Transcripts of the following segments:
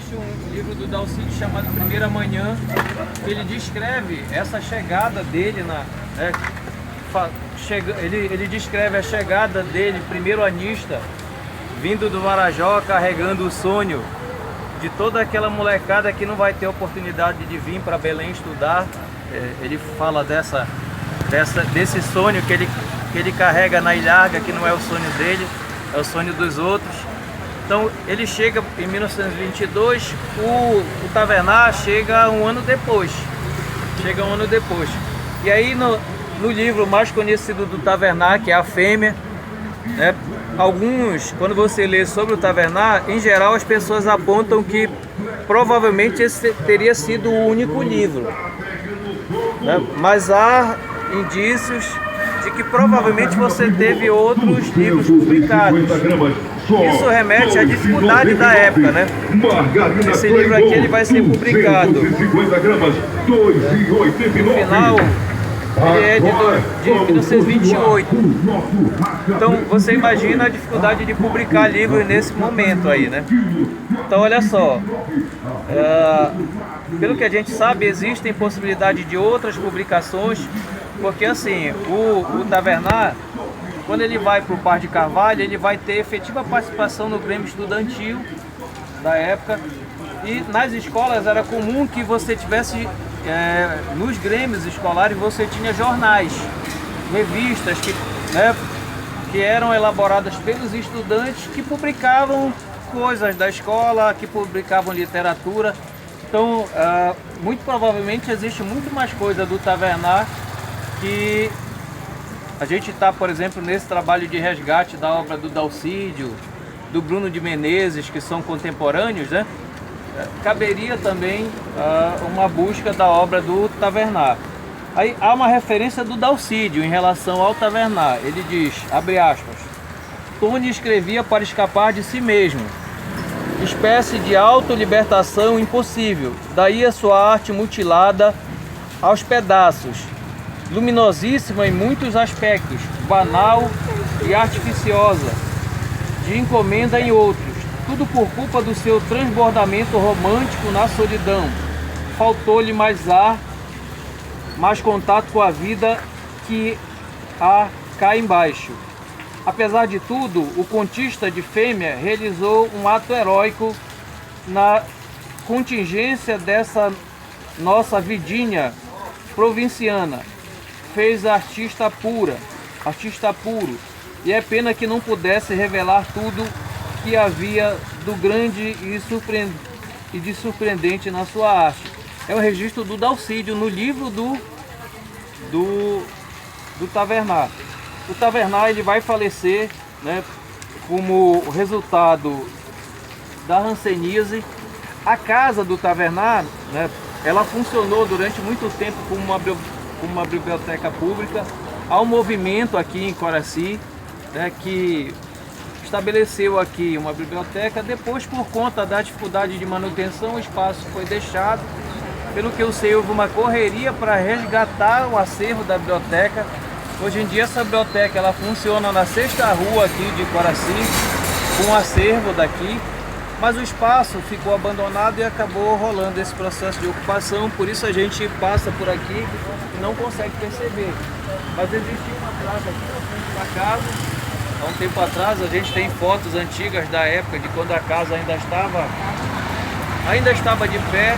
existe um livro do Dalcídio chamado Primeira Manhã, que ele descreve essa chegada dele ele descreve a chegada dele, primeiro anista, vindo do Marajó, carregando o sonho de toda aquela molecada que não vai ter oportunidade de vir para Belém estudar. Ele fala desse sonho que ele carrega na Ilharga, que não é o sonho dele, é o sonho dos outros. Então ele chega em 1922, o Tavernar chega um ano depois. E aí no livro mais conhecido do Tavernar, que é A Fêmea, né, quando você lê sobre o Tavernar, em geral as pessoas apontam que provavelmente esse teria sido o único livro, né? Mas há indícios de que provavelmente você teve outros livros publicados. Isso remete à dificuldade da época, né? Esse livro aqui ele vai ser publicado no final, ele é de 1928. Então você imagina a dificuldade de publicar livros nesse momento aí, né? Então olha só, pelo que a gente sabe, existem possibilidade de outras publicações, porque assim, o Tavernar, quando ele vai para o Par de Carvalho, ele vai ter efetiva participação no Grêmio Estudantil da época. E nas escolas era comum que você tivesse, nos grêmios escolares, você tinha jornais, revistas que eram elaboradas pelos estudantes, que publicavam coisas da escola, que publicavam literatura. Então, muito provavelmente existe muito mais coisa do Tavernar que a gente está, por exemplo, nesse trabalho de resgate da obra do Dalcídio, do Bruno de Menezes, que são contemporâneos, né? Caberia também uma busca da obra do Tavernar. Aí há uma referência do Dalcídio em relação ao Tavernar. Ele diz, abre aspas, Tony escrevia para escapar de si mesmo, espécie de autolibertação impossível, daí a sua arte mutilada aos pedaços, luminosíssima em muitos aspectos, banal e artificiosa, de encomenda em outros, tudo por culpa do seu transbordamento romântico na solidão. Faltou-lhe mais ar, mais contato com a vida que há cá embaixo. Apesar de tudo, o contista de Fêmea realizou um ato heróico na contingência dessa nossa vidinha provinciana. Fez artista puro, e é pena que não pudesse revelar tudo que havia do grande e de surpreendente na sua arte. É o registro do Dalcídio no livro do Tavernar. O Tavernar ele vai falecer, né, como resultado da hanseníase. A casa do Tavernar, né, ela funcionou durante muito tempo como uma biblioteca pública. Há um movimento aqui em Coraci, né, que estabeleceu aqui uma biblioteca. Depois, por conta da dificuldade de manutenção, o espaço foi deixado. Pelo que eu sei, houve uma correria para resgatar o acervo da biblioteca. Hoje em dia essa biblioteca ela funciona na 6ª rua aqui de Coraci, com o acervo daqui, mas o espaço ficou abandonado e acabou rolando esse processo de ocupação, por isso a gente passa por aqui e não consegue perceber. Mas existe uma placa aqui na frente da casa. Há um tempo atrás a gente tem fotos antigas da época de quando a casa ainda estava de pé.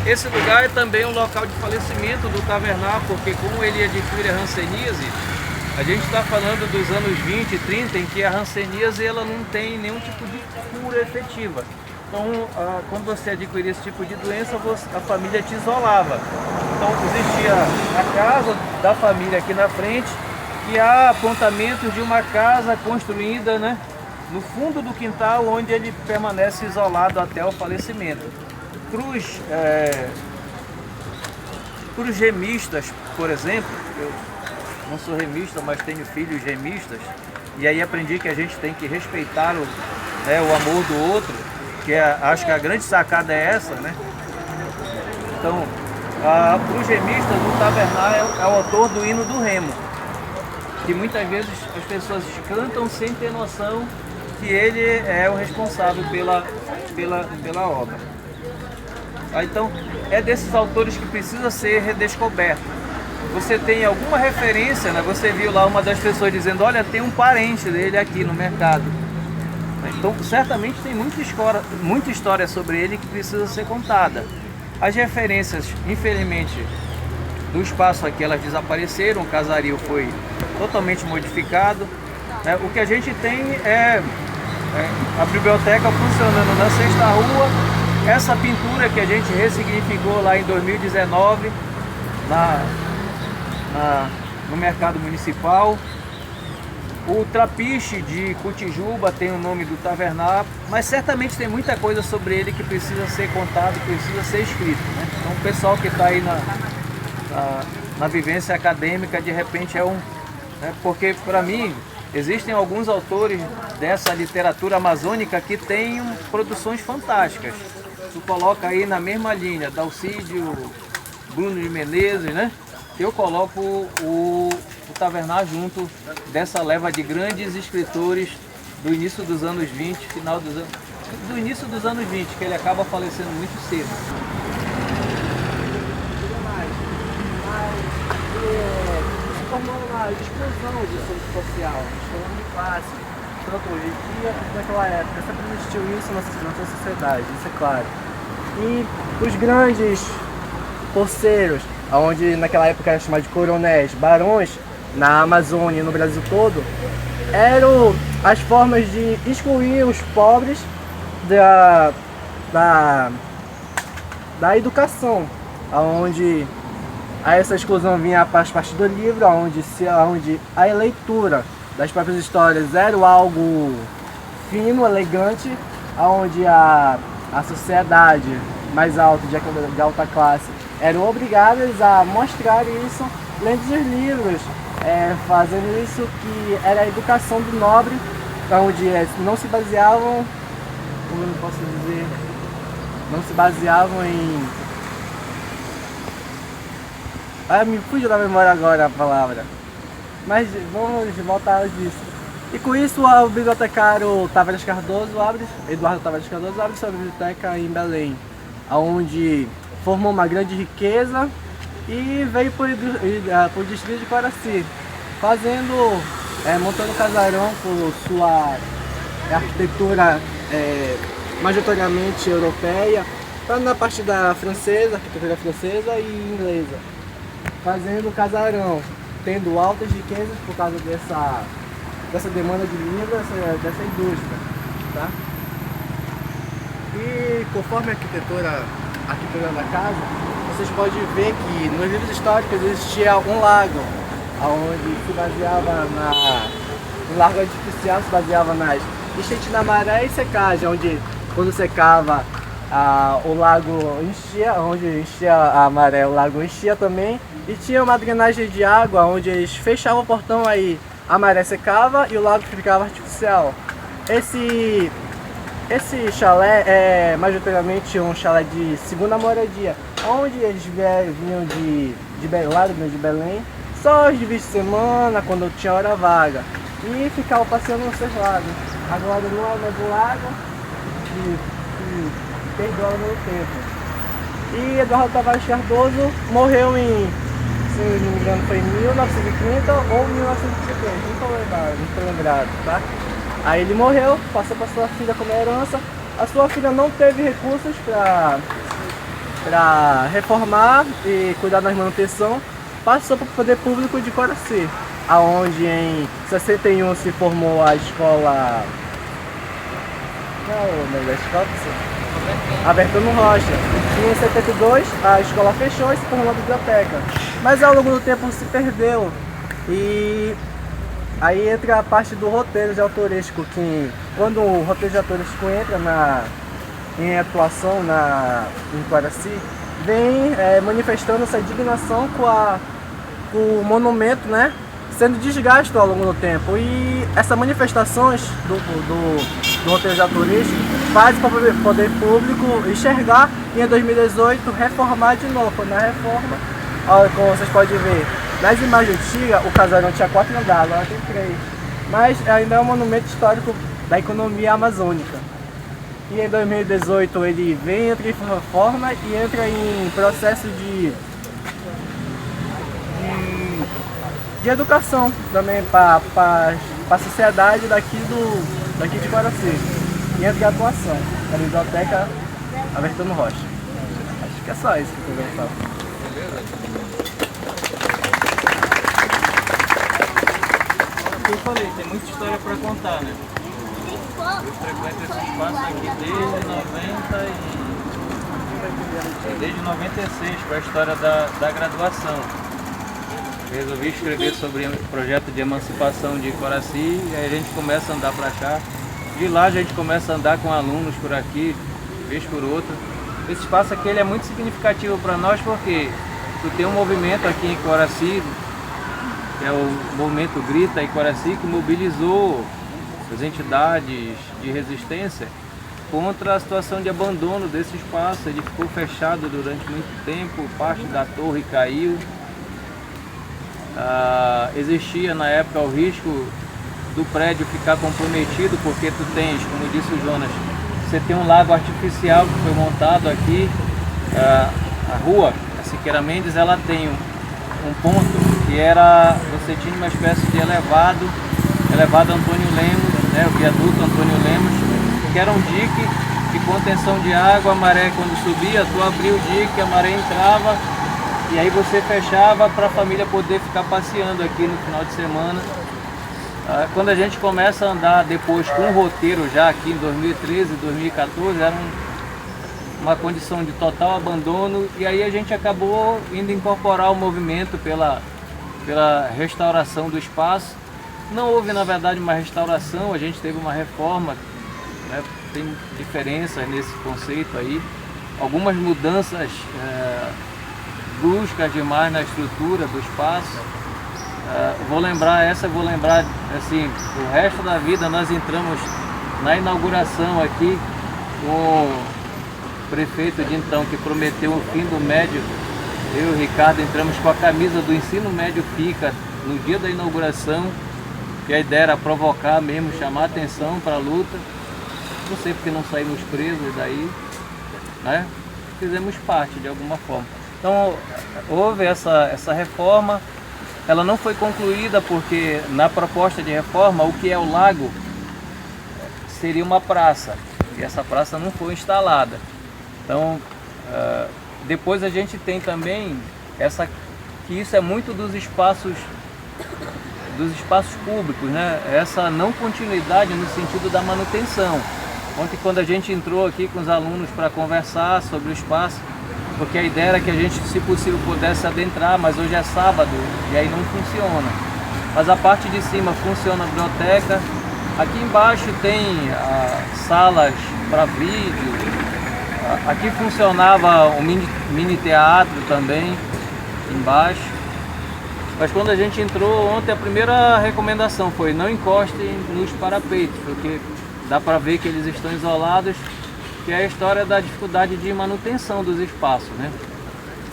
Esse lugar é também um local de falecimento do Tavernar, porque como ele adquire a hanseníase, a gente está falando dos anos 20 e 30, em que a hanseníase ela não tem nenhum tipo de cura efetiva. Então, quando você adquiria esse tipo de doença, a família te isolava. Então, existia a casa da família aqui na frente, e há apontamentos de uma casa construída, né, no fundo do quintal, onde ele permanece isolado até o falecimento. Para os remistas, por exemplo, eu não sou remista, mas tenho filhos remistas, e aí aprendi que a gente tem que respeitar o amor do outro, que acho que a grande sacada é essa, né? Então, para os remistas, o Tavernar é o autor do hino do Remo, que muitas vezes as pessoas cantam sem ter noção que ele é o responsável pela obra. Então, é desses autores que precisa ser redescoberto. Você tem alguma referência, né? Você viu lá uma das pessoas dizendo, olha, tem um parente dele aqui no mercado. Então, certamente tem muita história sobre ele que precisa ser contada. As referências, infelizmente, do espaço aqui, elas desapareceram, o casario foi totalmente modificado. O que a gente tem é a biblioteca funcionando na Sexta Rua, essa pintura que a gente ressignificou lá em 2019, no mercado municipal. O trapiche de Cotijuba tem o nome do Tavernar, mas certamente tem muita coisa sobre ele que precisa ser contado, precisa ser escrito, né? Então o pessoal que está aí na vivência acadêmica, de repente porque para mim existem alguns autores dessa literatura amazônica que têm produções fantásticas. Tu coloca aí na mesma linha, Dalcídio, Bruno de Menezes, né? Eu coloco o Tavernar junto dessa leva de grandes escritores do início dos anos 20, do início dos anos 20, que ele acaba falecendo muito cedo. Se formou uma exclusão do centro social, exclusão de classe, tanto hoje em dia quanto naquela época. Sempre existiu isso na nossa sociedade, isso é claro. E os grandes poceiros, onde naquela época era chamado de coronéis, barões, na Amazônia e no Brasil todo, eram as formas de excluir os pobres da educação, onde essa exclusão vinha para as partes do livro, onde a leitura das próprias histórias era algo fino, elegante, onde a sociedade mais alta, de alta classe, eram obrigadas a mostrar isso lendo os livros, fazendo isso que era a educação do nobre, onde não se baseavam, como eu posso dizer, não se baseavam em... me fugiu da memória agora a palavra, mas vamos voltar disso. E com isso o bibliotecário Eduardo Tavares Cardoso abre sua biblioteca em Belém, onde formou uma grande riqueza e veio por o distrito de Coraci, montando casarão por sua arquitetura majoritariamente europeia, na parte da arquitetura francesa e inglesa, fazendo casarão, tendo altas riquezas por causa dessa demanda de livros, dessa indústria, tá? E conforme a arquitetura da casa, vocês podem ver que nos livros históricos existia um lago, onde se baseava no lago artificial, se baseava nas enchentes da maré e secagem, onde quando secava o lago enchia, onde enchia a maré, o lago enchia também, e tinha uma drenagem de água onde eles fechavam o portão, aí a maré secava e o lago ficava artificial. Esse chalé é majoritariamente um chalé de segunda moradia, onde eles vinham lá de Belém, só de vez de semana, quando tinha hora vaga, e ficavam passeando nos seus lagos. Agora não é mais um lago, e perdeu no tempo. E Eduardo Tavares Cardoso morreu se não me engano, foi em 1930 ou 1970, não estou lembrado, tá? Aí ele morreu, passou para sua filha como herança. A sua filha não teve recursos para reformar e cuidar da manutenção, passou para o poder público de Coraci, aonde em 61 se formou a escola... Qual é o nome da escola? Bertano Rocha. E em 72 a escola fechou e se formou uma biblioteca. Mas ao longo do tempo se perdeu. E aí entra a parte do roteiro de autorístico, que quando o roteiro de autorístico entra em atuação em Coraci, vem manifestando essa indignação com o monumento, né, sendo desgasto ao longo do tempo. E essas manifestações do roteiro de autorístico faz para o poder público enxergar e em 2018 reformar de novo. Na reforma, como vocês podem ver, nas imagens antigas o casarão tinha 4 andares, agora tem 3. Mas ainda é um monumento histórico da economia amazônica. E em 2018 ele vem, entra em reforma e entra em processo de educação também para a sociedade daqui de Coraci. E entra em atuação, a biblioteca Albertano Rocha. Acho que é só isso que eu queria falar. Eu falei, tem muita história para contar, né? Eu frequento esse espaço aqui desde 96, com a história da graduação. Resolvi escrever sobre o projeto de emancipação de Coraci e aí a gente começa a andar para cá. De lá a gente começa a andar com alunos por aqui, vez por outra. Esse espaço aqui ele é muito significativo para nós porque tu tem um movimento aqui em Coraci, que é o movimento Grita em Coraci, que mobilizou as entidades de resistência contra a situação de abandono desse espaço. Ele ficou fechado durante muito tempo, parte da torre caiu. Existia na época o risco do prédio ficar comprometido, porque tu tens, como disse o Jonas, você tem um lago artificial que foi montado aqui. A rua, a Siqueira Mendes, ela tem um ponto que era, você tinha uma espécie de elevado Antônio Lemos, né, o viaduto Antônio Lemos, que era um dique de contenção de água. A maré quando subia, tu abria o dique, a maré entrava e aí você fechava para a família poder ficar passeando aqui no final de semana. Quando a gente começa a andar depois com o roteiro já aqui em 2013, 2014, era uma condição de total abandono e aí a gente acabou indo incorporar o movimento pela restauração do espaço. Não houve na verdade uma restauração, a gente teve uma reforma, né? Tem diferenças nesse conceito aí, algumas mudanças bruscas demais na estrutura do espaço. Vou lembrar assim, o resto da vida. Nós entramos na inauguração aqui com o prefeito de então, que prometeu o fim do médio. Eu e o Ricardo entramos com a camisa do ensino médio FICA no dia da inauguração, que a ideia era provocar mesmo, chamar atenção para a luta. Não sei porque não saímos presos daí, né? Fizemos parte de alguma forma. Então houve essa reforma. Ela não foi concluída porque na proposta de reforma o que é o lago seria uma praça e essa praça não foi instalada. Então depois a gente tem também que isso é muito dos espaços públicos, né? Essa não continuidade no sentido da manutenção. Ontem quando a gente entrou aqui com os alunos para conversar sobre o espaço, porque a ideia era que a gente, se possível, pudesse adentrar, mas hoje é sábado e aí não funciona. Mas a parte de cima funciona a biblioteca. Aqui embaixo tem salas para vídeo. Aqui funcionava o mini teatro também, embaixo. Mas quando a gente entrou ontem, a primeira recomendação foi: não encostem nos parapeitos, porque dá para ver que eles estão isolados, que é a história da dificuldade de manutenção dos espaços, né?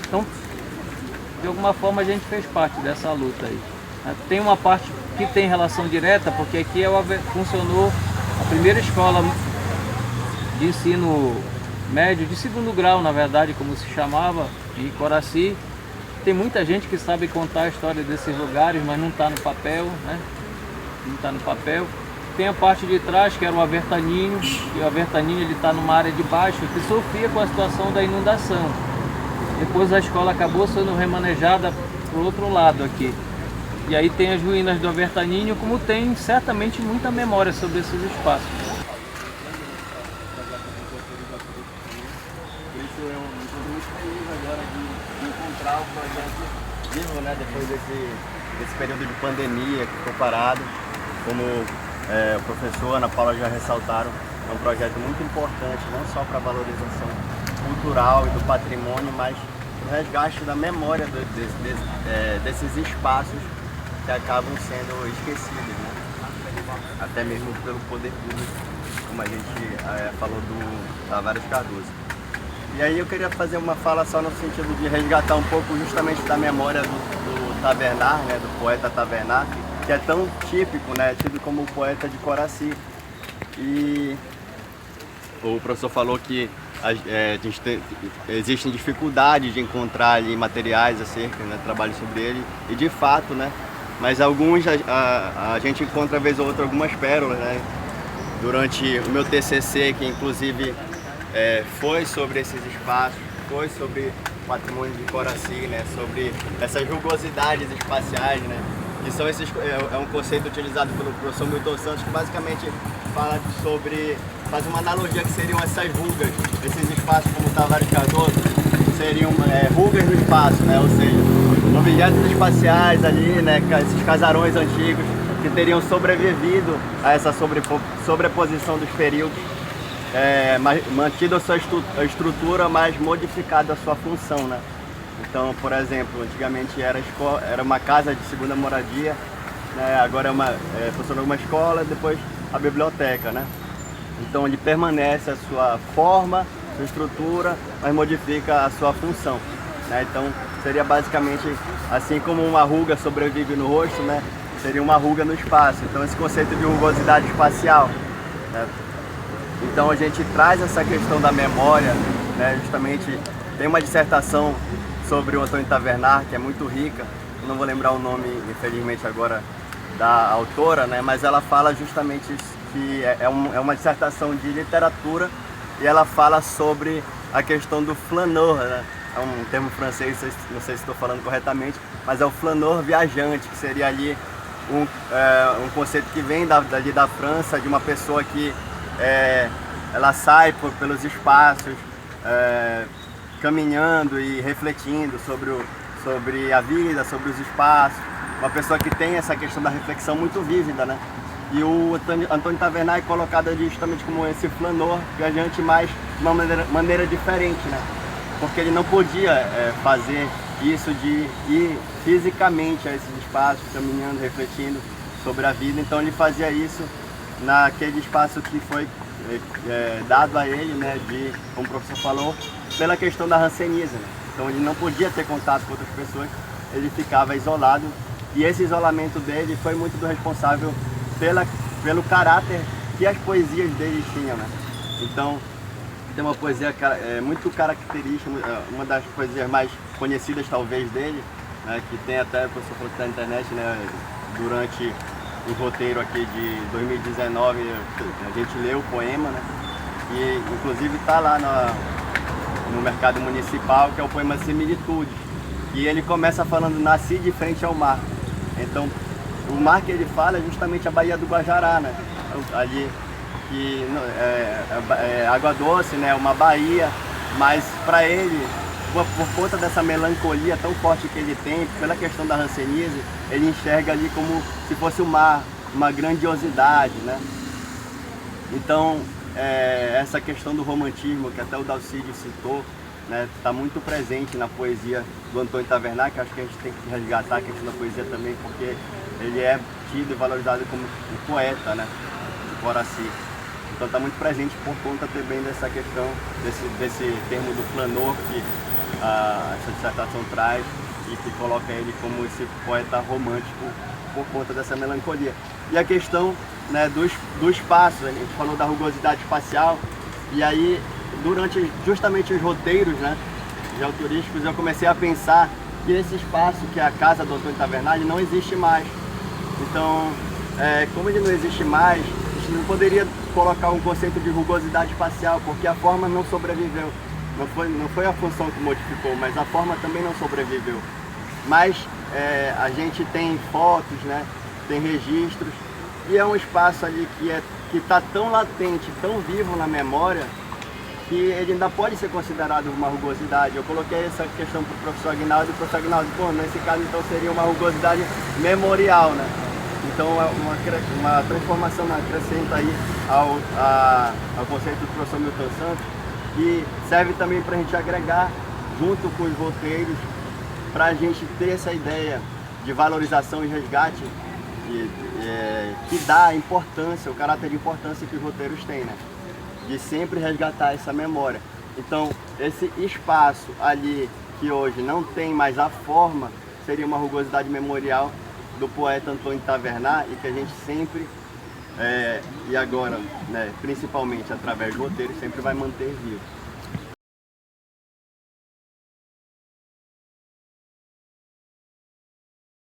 Então, de alguma forma a gente fez parte dessa luta aí. Tem uma parte que tem relação direta, porque aqui funcionou a primeira escola de ensino médio, de segundo grau, na verdade, como se chamava, em Coraci. Tem muita gente que sabe contar a história desses lugares, mas não está no papel, né? Não está no papel. Tem a parte de trás, que era o Avertaninho, e o Avertaninho ele está numa área de baixo que sofria com a situação da inundação. Depois a escola acabou sendo remanejada para o outro lado aqui. E aí tem as ruínas do Avertaninho, como tem certamente muita memória sobre esses espaços. Isso eu estou muito feliz agora de encontrar o projeto vivo, né, depois desse período de pandemia que ficou parado. Como o professor Ana Paula já ressaltaram, é um projeto muito importante, não só para a valorização cultural e do patrimônio, mas o resgate da memória desses espaços que acabam sendo esquecidos, né? Até mesmo pelo poder público, como a gente falou do Tavares Cardoso. E aí eu queria fazer uma fala só no sentido de resgatar um pouco justamente da memória do Tavernar, né, do poeta Tavernar, que é tão típico, né, tido como o poeta de Coraci. E o professor falou que existem dificuldades de encontrar ali materiais acerca, né, trabalho sobre ele, e de fato, né, mas alguns a gente encontra vez ou outra algumas pérolas, né, durante o meu TCC, que inclusive foi sobre esses espaços, foi sobre o patrimônio de Coraci, né, sobre essas rugosidades espaciais, né, que são é um conceito utilizado pelo professor Milton Santos, que basicamente faz uma analogia que seriam essas rugas, esses espaços como Tavares Cardoso, seriam rugas no espaço, né? Ou seja, objetos espaciais ali, né? Esses casarões antigos que teriam sobrevivido a essa sobreposição dos períodos, mantido a sua estrutura, mas modificado a sua função, né? Então, por exemplo, antigamente era uma casa de segunda moradia, né? Agora funciona uma escola, depois a biblioteca, né? Então ele permanece a sua forma, sua estrutura, mas modifica a sua função, né? Então seria basicamente assim como uma ruga sobrevive no rosto, né? Seria uma ruga no espaço. Então esse conceito de rugosidade espacial, né? Então a gente traz essa questão da memória, né? Justamente tem uma dissertação sobre o Antônio Tavernar que é muito rica. Eu não vou lembrar o nome, infelizmente, agora da autora, né? Mas ela fala justamente isso, que é uma dissertação de literatura, e ela fala sobre a questão do flaneur, né? É um termo francês, não sei se estou falando corretamente, mas é o flaneur viajante, que seria ali um conceito que vem dali da França, de uma pessoa que ela sai pelos espaços, caminhando e refletindo sobre a vida, sobre os espaços, uma pessoa que tem essa questão da reflexão muito vívida, né? E o Antônio Tavernar é colocado ali justamente como esse flaneur viajante, mas de uma maneira diferente, né? Porque ele não podia fazer isso de ir fisicamente a esses espaços, caminhando, refletindo sobre a vida. Então ele fazia isso naquele espaço que foi dado a ele, né? Como o professor falou, pela questão da hanseníase, né? Então ele não podia ter contato com outras pessoas, ele ficava isolado. E esse isolamento dele foi muito do responsável pelo caráter que as poesias dele tinham, né? Então, tem uma poesia muito característica, uma das poesias mais conhecidas talvez dele, né? Que tem até, o professor falou que está na internet, né? Durante o roteiro aqui de 2019, a gente leu o poema, né? E inclusive está lá no mercado municipal, que é o poema Similitudes. E ele começa falando: nasci de frente ao mar. Então, o mar que ele fala é justamente a Baía do Guajará, né? Ali que é água doce, né? Uma baía, mas para ele, por conta dessa melancolia tão forte que ele tem, pela questão da hanseníase, ele enxerga ali como se fosse o mar, uma grandiosidade, né? Então, essa questão do romantismo, que até o Dalcídio citou, né, está muito presente na poesia do Antônio Tavernar, que acho que a gente tem que resgatar a questão da poesia também, porque ele é tido e valorizado como um poeta, né, de Coraci. Então está muito presente por conta também dessa questão, desse termo do flaneur que essa dissertação traz, e que coloca ele como esse poeta romântico por conta dessa melancolia. E a questão, né, do espaço, a gente falou da rugosidade espacial, e aí durante justamente os roteiros, né, geoturísticos, eu comecei a pensar que esse espaço, que é a casa do Antônio Tavernar, não existe mais. Então, como ele não existe mais, a gente não poderia colocar um conceito de rugosidade espacial, porque a forma não sobreviveu. Não foi a função que modificou, mas a forma também não sobreviveu. Mas a gente tem fotos, né, tem registros, e é um espaço ali que está tão latente, tão vivo na memória, que ele ainda pode ser considerado uma rugosidade. Eu coloquei essa questão para o professor Aguinaldo, e o professor Aguinaldo, nesse caso então seria uma rugosidade memorial, né? Então uma transformação acrescenta aí ao conceito do professor Milton Santos, e serve também para a gente agregar junto com os roteiros, para a gente ter essa ideia de valorização e resgate que dá a importância, o caráter de importância que os roteiros têm, né? De sempre resgatar essa memória. Então, esse espaço ali que hoje não tem mais a forma, seria uma rugosidade memorial do poeta Antônio Tavernar, e que a gente sempre e agora, né, principalmente através do roteiro, sempre vai manter vivo.